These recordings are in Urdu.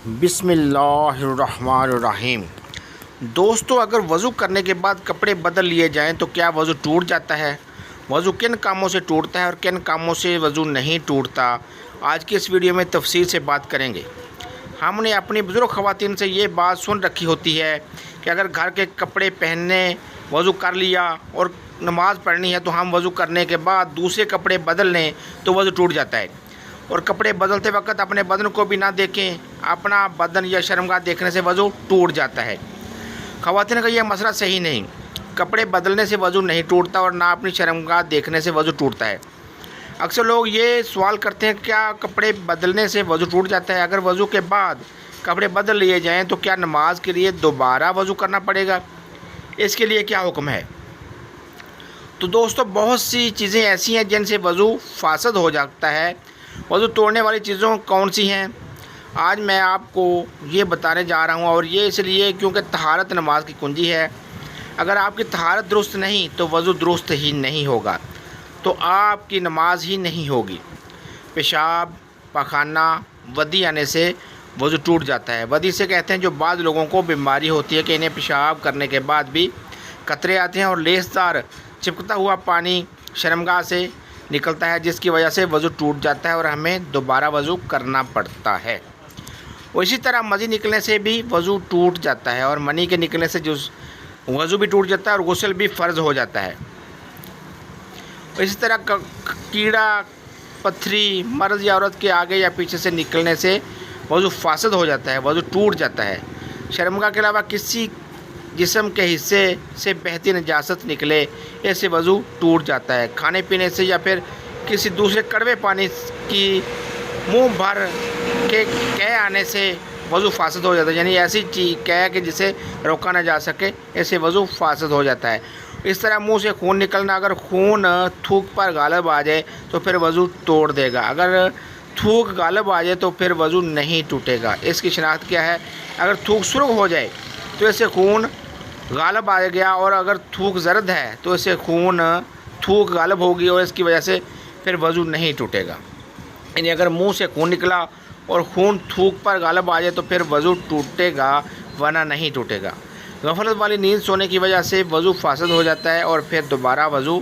بسم اللہ الرحمن الرحیم۔ دوستو، اگر وضو کرنے کے بعد کپڑے بدل لیے جائیں تو کیا وضو ٹوٹ جاتا ہے؟ وضو کن کاموں سے ٹوٹتا ہے اور کن کاموں سے وضو نہیں ٹوٹتا، آج کی اس ویڈیو میں تفصیل سے بات کریں گے۔ ہم نے اپنی بزرگ خواتین سے یہ بات سن رکھی ہوتی ہے کہ اگر گھر کے کپڑے پہننے وضو کر لیا اور نماز پڑھنی ہے تو ہم وضو کرنے کے بعد دوسرے کپڑے بدل لیں تو وضو ٹوٹ جاتا ہے، اور کپڑے بدلتے وقت اپنے بدن کو بھی نہ دیکھیں، اپنا بدن یا شرمگاہ دیکھنے سے وضو ٹوٹ جاتا ہے۔ خواتین کا یہ مسئلہ صحیح نہیں، کپڑے بدلنے سے وضو نہیں ٹوٹتا اور نہ اپنی شرمگاہ دیکھنے سے وضو ٹوٹتا ہے۔ اکثر لوگ یہ سوال کرتے ہیں کیا کپڑے بدلنے سے وضو ٹوٹ جاتا ہے؟ اگر وضو کے بعد کپڑے بدل لیے جائیں تو کیا نماز کے لیے دوبارہ وضو کرنا پڑے گا؟ اس کے لیے کیا حکم ہے؟ تو دوستو، بہت سی چیزیں ایسی ہیں جن سے وضو فاسد ہو جاتا ہے۔ وضو توڑنے والی چیزوں کون سی ہیں؟ آج میں آپ کو یہ بتانے جا رہا ہوں، اور یہ اس لیے کیونکہ طہارت نماز کی کنجی ہے۔ اگر آپ کی طہارت درست نہیں تو وضو درست ہی نہیں ہوگا، تو آپ کی نماز ہی نہیں ہوگی۔ پیشاب، پاخانہ، ودی آنے سے وضو ٹوٹ جاتا ہے۔ ودی سے کہتے ہیں جو بعض لوگوں کو بیماری ہوتی ہے کہ انہیں پیشاب کرنے کے بعد بھی قطرے آتے ہیں اور لیسدار چپکتا ہوا پانی شرمگاہ سے نکلتا ہے، جس کی وجہ سے وضو ٹوٹ جاتا ہے اور ہمیں دوبارہ وضو کرنا پڑتا ہے۔ اور اسی طرح مزی نکلنے سے بھی وضو ٹوٹ جاتا ہے، اور منی کے نکلنے سے وضو بھی ٹوٹ جاتا ہے اور غسل بھی فرض ہو جاتا ہے۔ اسی طرح کیڑا پتھری مرد یا عورت کے آگے یا پیچھے سے نکلنے سے وضو فاسد ہو جاتا ہے، وضو ٹوٹ جاتا ہے۔ شرمگاہ کے علاوہ کسی جسم کے حصے سے بہتی نجاست نکلے، ایسے وضو ٹوٹ جاتا ہے۔ کھانے پینے سے یا پھر کسی دوسرے کڑوے پانی کی منہ بھر کے قے آنے سے وضو فاسد ہو جاتا ہے، یعنی ایسی قے کہ جسے روکا نہ جا سکے، ایسے وضو فاسد ہو جاتا ہے۔ اس طرح منہ سے خون نکلنا، اگر خون تھوک پر غالب آ جائے تو پھر وضو توڑ دے گا، اگر تھوک غالب آ جائے تو پھر وضو نہیں ٹوٹے گا۔ اس کی شناخت کیا ہے؟ اگر تھوک سرخ ہو جائے تو اسے خون غالب آ گیا، اور اگر تھوک زرد ہے تو اسے تھوک غالب ہوگی اور اس کی وجہ سے پھر وضو نہیں ٹوٹے گا۔ یعنی اگر منہ سے خون نکلا اور خون تھوک پر غالب آ جائے تو پھر وضو ٹوٹے گا، ورنہ نہیں ٹوٹے گا۔ غفلت والی نیند سونے کی وجہ سے وضو فاسد ہو جاتا ہے اور پھر دوبارہ وضو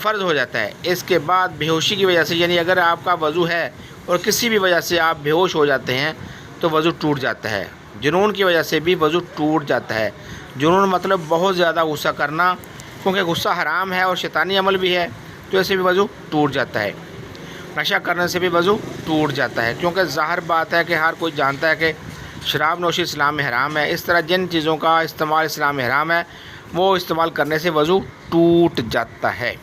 فرض ہو جاتا ہے۔ اس کے بعد بے ہوشی کی وجہ سے، یعنی اگر آپ کا وضو ہے اور کسی بھی وجہ سے آپ بے ہوش ہو جاتے ہیں تو وضو ٹوٹ جاتا ہے۔ جنون کی وجہ سے بھی وضو ٹوٹ جاتا ہے۔ جنون مطلب بہت زیادہ غصہ کرنا، کیونکہ غصہ حرام ہے اور شیطانی عمل بھی ہے، تو ایسے بھی وضو ٹوٹ جاتا ہے۔ نشہ کرنے سے بھی وضو ٹوٹ جاتا ہے، کیونکہ ظاہر بات ہے کہ ہر کوئی جانتا ہے کہ شراب نوشی اسلام میں حرام ہے۔ اس طرح جن چیزوں کا استعمال اسلام میں حرام ہے وہ استعمال کرنے سے وضو ٹوٹ جاتا ہے۔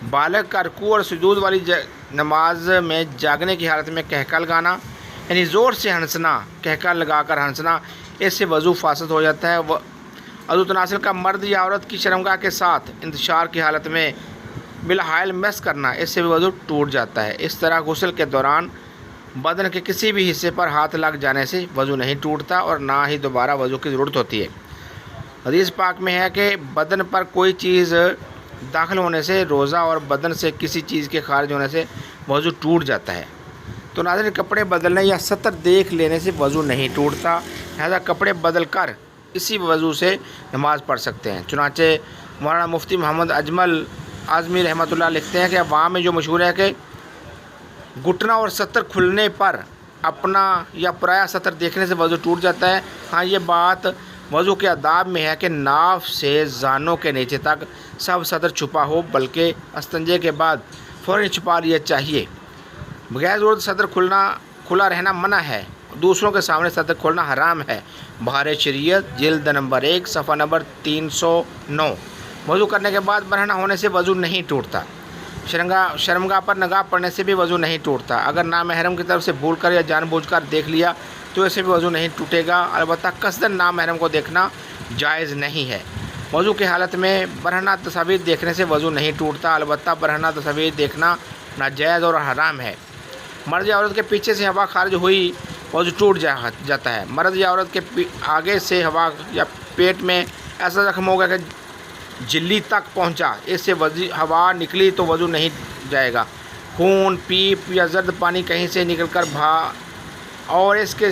بالغ کا رکوع اور سجود والی نماز میں جاگنے کی حالت میں قہقہ لگانا، یعنی زور سے ہنسنا، قہقہ لگا کر ہنسنا، اس سے وضو فاسد ہو جاتا ہے۔ عضو تناسل کا مرد یا عورت کی شرمگاہ کے ساتھ انتشار کی حالت میں بالحائل مس کرنا، اس سے بھی وضو ٹوٹ جاتا ہے۔ اس طرح غسل کے دوران بدن کے کسی بھی حصے پر ہاتھ لگ جانے سے وضو نہیں ٹوٹتا اور نہ ہی دوبارہ وضو کی ضرورت ہوتی ہے۔ حدیث پاک میں ہے کہ بدن پر کوئی چیز داخل ہونے سے روزہ اور بدن سے کسی چیز کے خارج ہونے سے وضو ٹوٹ جاتا ہے۔ تو ناظرین، کپڑے بدلنے یا سطر دیکھ لینے سے وضو نہیں ٹوٹتا، لہذا کپڑے بدل کر اسی وضو سے نماز پڑھ سکتے ہیں۔ چنانچہ مولانا مفتی محمد اجمل اعظمی رحمۃ اللہ لکھتے ہیں کہ عوام میں جو مشہور ہے کہ گھٹنا اور سطر کھلنے پر اپنا یا پرایا سطر دیکھنے سے وضو ٹوٹ جاتا ہے۔ ہاں، یہ بات وضو کے آداب میں ہے کہ ناف سے زانوں کے نیچے تک سب سطر چھپا ہو، بلکہ استنجے کے بعد فوراً چھپا لیا چاہیے۔ بغیر ضرورت سطر کھلا رہنا منع ہے، دوسروں کے سامنے سطر کھولنا حرام ہے۔ بہار شریعت جلد نمبر 1 صفحہ نمبر 309۔ وضو کرنے کے بعد برہنہ ہونے سے وضو نہیں ٹوٹتا۔ شرمگاہ پر نگاہ پڑنے سے بھی وضو نہیں ٹوٹتا۔ اگر نامحرم کی طرف سے بھول کر یا جان بوجھ کر دیکھ لیا تو اسے بھی وضو نہیں ٹوٹے گا، البتہ قصداً نامحرم کو دیکھنا جائز نہیں ہے۔ وضو کی حالت میں برہنہ تصاویر دیکھنے سے وضو نہیں ٹوٹتا، البتہ برہنہ تصاویر دیکھنا ناجائز اور حرام ہے۔ مرد یا عورت کے پیچھے سے ہوا خارج ہوئی وضو ٹوٹ جاتا ہے۔ مرد یا عورت کے آگے سے ہوا یا پیٹ میں ایسا زخم ہوگا کہ جھلی تک پہنچا، اس سے ہوا نکلی تو وضو نہیں جائے گا۔ خون، پیپ یا زرد پانی کہیں سے نکل کر اور اس کے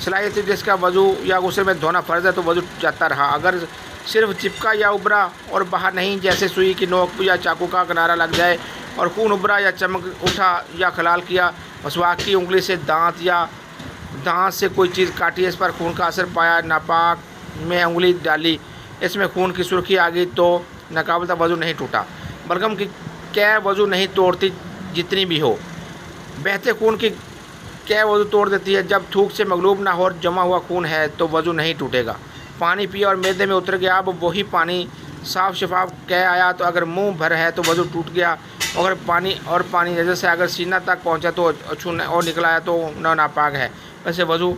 صلاحیت جس کا وضو یا غسل میں دھونا فرض ہے تو وضو جاتا رہا. اگر صرف چپکا یا ابھرا اور باہر نہیں، جیسے سوئی کی نوک یا چاقو کا کنارہ لگ جائے اور خون ابھرا یا چمک اٹھا یا خلال کیا، مسواک کی انگلی سے دانت سے کوئی چیز کاٹی، اس پر خون کا اثر پایا، ناپاک میں انگلی ڈالی، اس میں خون کی سرخی آ گئی تو ناقابل وضو نہیں ٹوٹا. بلغم کی کیا وضو نہیں توڑتی جتنی بھی ہو. بہتے خون کی کیا وضو توڑ دیتی ہے. جب تھوک سے مغلوب نہ ہو اور جمع ہوا خون ہے تو وضو نہیں ٹوٹے گا. پانی پیا اور معدے میں اتر گیا، اب وہی پانی صاف شفاف کہہ آیا تو اگر منہ بھر ہے تو وضو ٹوٹ گیا. اگر پانی نظر سے اگر سینہ تک پہنچا تو چھونے اور نکل آیا تو ناپاک ہے، ویسے وضو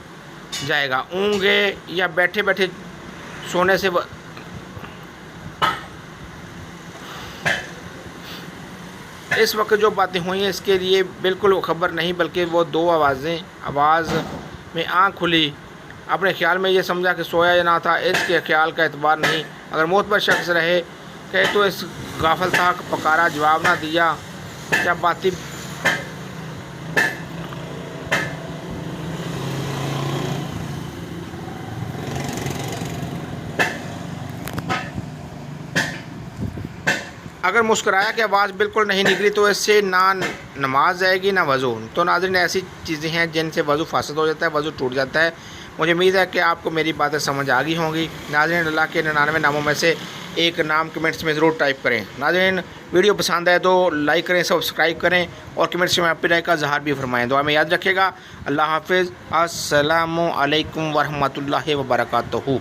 جائے گا. اونگے یا بیٹھے بیٹھے سونے سے اس وقت جو باتیں ہوئی ہیں اس کے لیے بالکل خبر نہیں، بلکہ وہ دو آواز میں آنکھ کھلی، اپنے خیال میں یہ سمجھا کہ سویا یا نہ تھا، اس کے خیال کا اعتبار نہیں. اگر معتبر شخص رہے کہ تو اس غافل تھا، پکارا جواب نہ دیا. جب باتی اگر مسکرایا کہ آواز بالکل نہیں نکلی تو اس سے نہ نماز جائے گی نہ وضو. تو ناظرین ایسی چیزیں ہیں جن سے وضو فاسد ہو جاتا ہے، وضو ٹوٹ جاتا ہے. مجھے امید ہے کہ آپ کو میری باتیں سمجھ آ گئی ہوں گی. ناظرین اللہ کے 99 ناموں میں سے ایک نام کمنٹس میں ضرور ٹائپ کریں. ناظرین ویڈیو پسند آئے تو لائک کریں، سبسکرائب کریں اور کمنٹس میں اپنی رائے کا اظہار بھی فرمائیں. دعا میں یاد رکھیے گا. اللہ حافظ. السلام علیکم ورحمۃ اللہ وبرکاتہ.